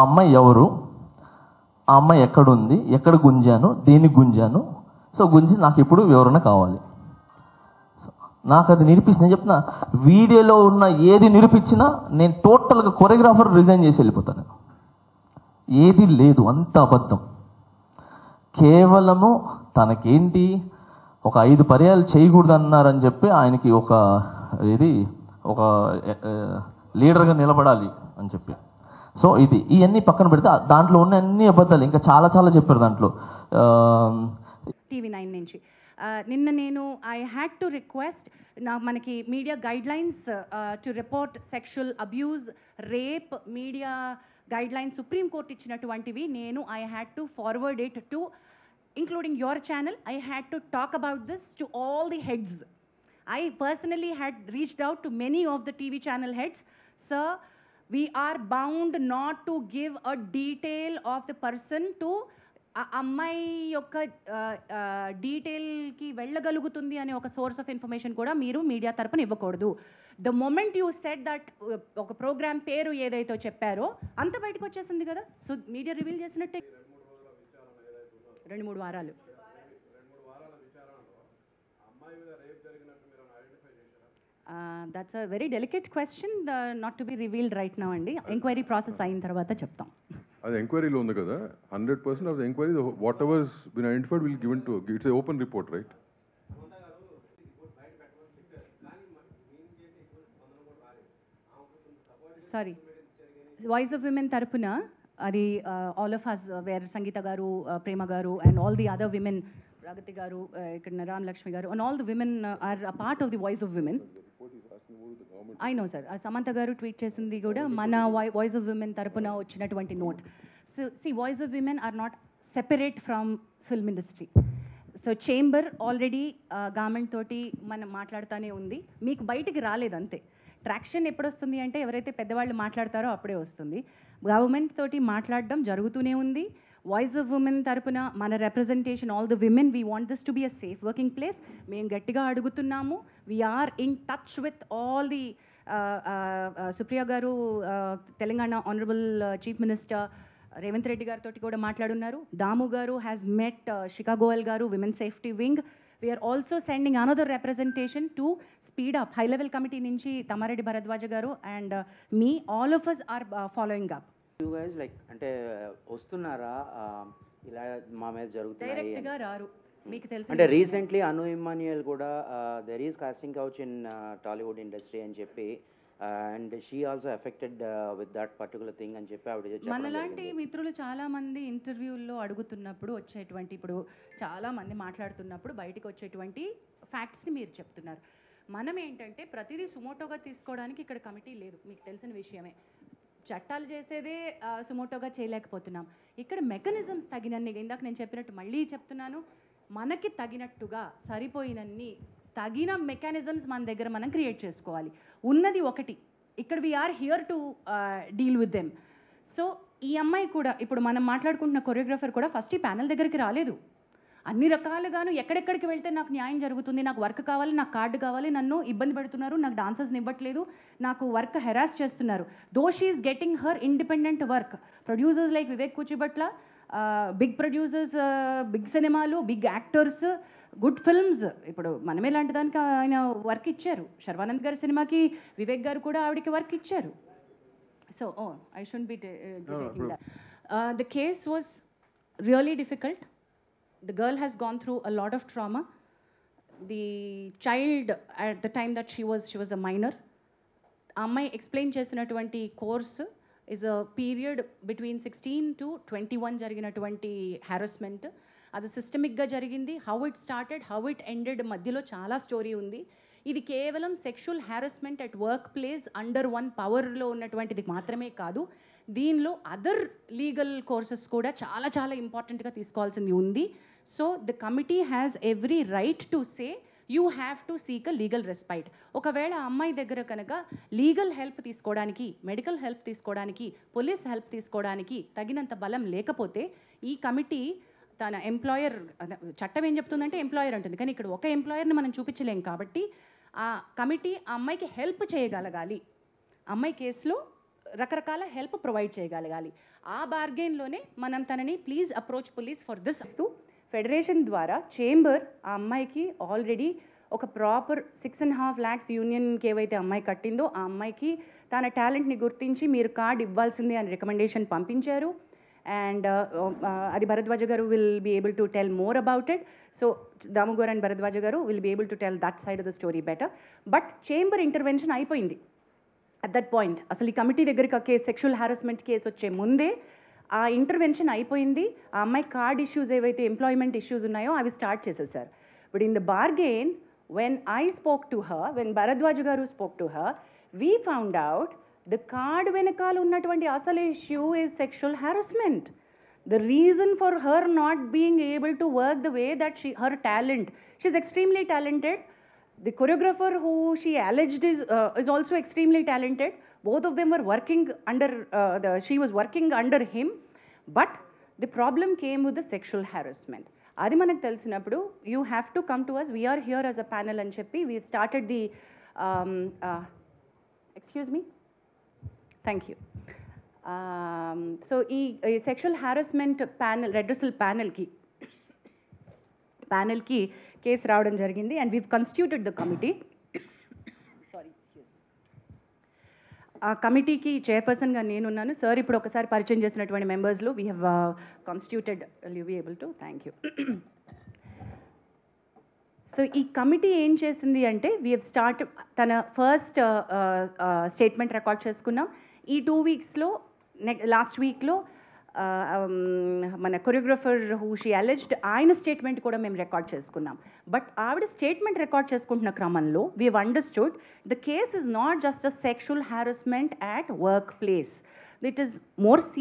అమ్మాయి ఎవరు, ఆ అమ్మాయి ఎక్కడుంది, ఎక్కడ గుంజాను, దేన్ని గుంజాను, సో గుంజి నాకు ఇప్పుడు వివరణ కావాలి. నాకు అది నిరూపిస్తే నేను చెప్తున్నా, వీడియోలో ఉన్న ఏది నిరూపించినా నేను టోటల్గా కొరియోగ్రాఫర్ రిజైన్ చేసి వెళ్ళిపోతాను. ఏది లేదు, అంత అబద్ధం. కేవలము తనకేంటి ఒక 5 పర్యాలు చేయకూడదు అన్నారని చెప్పి ఆయనకి ఒక లీడర్గా నిలబడాలి అని చెప్పి. సో ఇవన్నీ పక్కన పెడితే దాంట్లో ఉన్న అన్ని అబద్ధాలు, ఇంకా చాలా చాలా చెప్పారు దాంట్లో. TV9 నుంచి నిన్న నేను ఐ హ్యాడ్ టు రిక్వెస్ట్ మనకి media guidelines to report sexual abuse, rape, media guidelines Supreme Court ఇచ్చినటువంటివి. నేను I had to forward it to including your channel. I had to talk about this to all the heads. I personally had reached out to many of the TV channel heads. Sir, we are bound not to give a detail of the person to అమ్మాయి యొక్క డీటెయిల్కి వెళ్ళగలుగుతుంది అనే ఒక source of information కూడా మీరు media తరపున ఇవ్వకూడదు. The moment you said that ఒక programme పేరు ఏదైతే చెప్పారో అంత బయటకు వచ్చేసింది కదా. సో మీడియా రివీల్ చేసినట్టే 2-3 వారాలు. That's a very delicate question, not to be revealed right now అండి. ఎంక్వైరీ ప్రాసెస్ అయిన తర్వాత చెప్తాం. అది ఎంక్వైరీలో ఉంది కదా, 100% of the enquiry whatever been identified will given to, it's a open report right. Sorry, voice of women తరపున అది all of us were Sangeetha గారు, ప్రేమ గారు and all the other women, Pragathi గారు, ఇక్కడ రామలక్ష్మి గారు and all the women are a part of the voice of women. I know sir, Samantha గారు tweet చేసింది కూడా మన వాయిస్ ఆఫ్ విమెన్ తరపున వచ్చినటువంటి note. So see, voice of women are not separate from film industry. So chamber already government తోటి మనం మాట్లాడుతూనే ఉంది, మీకు బయటికి రాలేదు అంతే. ట్రాక్షన్ ఎప్పుడు వస్తుంది అంటే ఎవరైతే పెద్దవాళ్ళు మాట్లాడతారో అప్పుడే వస్తుంది. గవర్నమెంట్ తోటి మాట్లాడడం జరుగుతూనే ఉంది. వాయిస్ ఆఫ్ ఉమెన్ తరపున మన representation, all the women, we want this to be a safe working place. మేము గట్టిగా అడుగుతున్నాము. We're in touch with all the Supriya గారు, Telangana honourable chief minister Revanth Reddy గారితో కూడా మాట్లాడున్నారు. దాము గారు హ్యాస్ మెట్ శిఖా గోయల్ గారు, women safety wing. We are also sending another representation to speed up. High level committee nunchi Tamareddy Bharadwaja garu and me, all of us are following up. You guys like ante vastunara ila ma మీద జరుగుతున్నాయి direct గా రారు, మీకు తెలుసు. అంటే recently అను ఇమ్మాన్యుయల్ కూడా there is casting couch in Tollywood industry అని చెప్పి and she also affected with that particular thing అని చెప్పి ఆవిడ చెప్పడం. మనలాంటి మిత్రులు చాలా మంది ఇంటర్వ్యూల్లో అడుగుతున్నప్పుడు వచ్చేటువంటి, ఇప్పుడు చాలా మంది మాట్లాడుతున్నప్పుడు బయటికి వచ్చేటువంటి ఫ్యాక్ట్స్ని మీరు చెప్తున్నారు. మనం ఏంటంటే ప్రతిదీ సుమోటోగా తీసుకోవడానికి ఇక్కడ కమిటీ లేదు, మీకు తెలిసిన విషయమే. చట్టాలు చేసేదే సుమోటోగా చేయలేకపోతున్నాం. ఇక్కడ మెకానిజమ్స్ తగినన్ని, ఇందాక నేను చెప్పినట్టు మళ్ళీ చెప్తున్నాను, మనకి తగినట్టుగా సరిపోయినన్ని తగిన మెకానిజమ్స్ మన దగ్గర మనం క్రియేట్ చేసుకోవాలి. ఉన్నది ఒకటి, ఇక్కడ we are here to deal with them. So ఈ అమ్మాయి కూడా, ఇప్పుడు మనం మాట్లాడుకుంటున్న కొరియోగ్రాఫర్ కూడా ఫస్ట్ ఈ ప్యానల్ దగ్గరికి రాలేదు. అన్ని రకాలుగాను ఎక్కడెక్కడికి వెళ్తే నాకు న్యాయం జరుగుతుంది, నాకు వర్క్ కావాలి, నాకు కార్డు కావాలి, నన్ను ఇబ్బంది పెడుతున్నారు, నాకు డాన్సర్స్ని ఇవ్వట్లేదు, నాకు వర్క్ హెరాస్ చేస్తున్నారు. Though she is getting her independent work. Producers like Vivek Kuchibhotla, big producers, big సినిమాలు, బిగ్ యాక్టర్స్, గుడ్ ఫిల్మ్స్. ఇప్పుడు మనమే లాంటి దానికి ఆయన వర్క్ ఇచ్చారు. శర్వానంద్ గారి సినిమాకి వివేక్ గారు కూడా ఆవిడకి వర్క్ ఇచ్చారు. So I should be taking that. The case was really difficult. The girl has gone through a lot of trauma. The child at the time that she was a minor. Ammai explain chesinatuvanti course is a period between 16 to 21 జరిగినటువంటి harassment. అది సిస్టమిక్గా జరిగింది. How it started, how it ended, మధ్యలో చాలా story ఉంది. ఇది కేవలం sexual harassment at work place under one పవర్లో ఉన్నటువంటిది మాత్రమే కాదు, దీనిలో అదర్ లీగల్ కోర్సెస్ కూడా చాలా చాలా ఇంపార్టెంట్గా తీసుకోవాల్సింది ఉంది. So the committee has every right to say you have to seek a legal respite. ఒకవేళ అమ్మాయి దగ్గర కనుక లీగల్ హెల్ప్ తీసుకోవడానికి, మెడికల్ హెల్ప్ తీసుకోవడానికి, పోలీస్ హెల్ప్ తీసుకోవడానికి తగినంత బలం లేకపోతే ఈ కమిటీ తన ఎంప్లాయర్, చట్టం ఏం చెప్తుందంటే ఎంప్లాయర్ అంటుంది, కానీ ఇక్కడ ఒక ఎంప్లాయర్ని మనం చూపించలేం. కాబట్టి ఆ కమిటీ ఆ అమ్మాయికి హెల్ప్ చేయగలగాలి. అమ్మాయి కేసులో రకరకాల హెల్ప్ ప్రొవైడ్ చేయగలగాలి. ఆ బార్గెన్లోనే మనం తనని please approach police for this ఇస్తూ ఫెడరేషన్ ద్వారా చేంబర్ ఆ అమ్మాయికి ఆల్రెడీ ఒక ప్రాపర్ 6.5 lakhs యూనియన్కి ఏవైతే అమ్మాయి కట్టిందో ఆ అమ్మాయికి తన టాలెంట్ని గుర్తించి మీరు కార్డ్ ఇవ్వాల్సిందే అని రికమెండేషన్ పంపించారు. అండ్ అది భరద్వాజ గారు will be able to tell more about it. So దాముగోర్ అండ్ భరద్వాజ గారు will be able to tell that side of the story better. But chamber intervention అయిపోయింది అట్ దట్ పాయింట్. అసలు ఈ కమిటీ దగ్గరికి కేసు సెక్షువల్ హారాస్మెంట్ కేసు వచ్చే ముందే ఆ intervention అయిపోయింది. ఆ అమ్మాయి కార్డ్ ఇష్యూస్ ఏవైతే ఎంప్లాయ్మెంట్ ఇష్యూస్ ఉన్నాయో అవి స్టార్ట్ చేసేసారు. But in the bargain when I spoke to her, when Bharadwaj garu spoke to her, we found out the card venakal unnatuvanti asal issue is sexual harassment. The reason for her not being able to work the way that her talent, she's extremely talented. The choreographer who she alleged is also extremely talented. Both of them were working under she was working under him, but the problem came with the sexual harassment. అది మనకు తెలిసినప్పుడు you have to come to us, we're here as a panel అని చెప్పి we started the excuse me thank you. So ఈ sexual harassment panel redressal ప్యానల్కి case రావడం జరిగింది. And we've constituted the committee. Sorry, ఆ కమిటీకి చైర్పర్సన్గా నేనున్నాను. సార్ ఇప్పుడు ఒకసారి పరిచయం చేసినటువంటి మెంబర్స్లో we have constituted, you be able to, thank you. So ఈ కమిటీ ఏం చేసింది అంటే వీ హ్యావ్ స్టార్ట్ తన ఫస్ట్ స్టేట్మెంట్ రికార్డ్ చేసుకున్నాం. ఈ 2 weeksలో లాస్ట్ వీక్లో మన కొరియోగ్రఫర్ హూ షీ అలెజ్డ్ ఆయన స్టేట్మెంట్ కూడా మేము రికార్డ్ చేసుకున్నాం. బట్ ఆవిడ స్టేట్మెంట్ రికార్డ్ చేసుకుంటున్న క్రమంలో we have understood the case is not just a sexual harassment at workplace. It is more serious.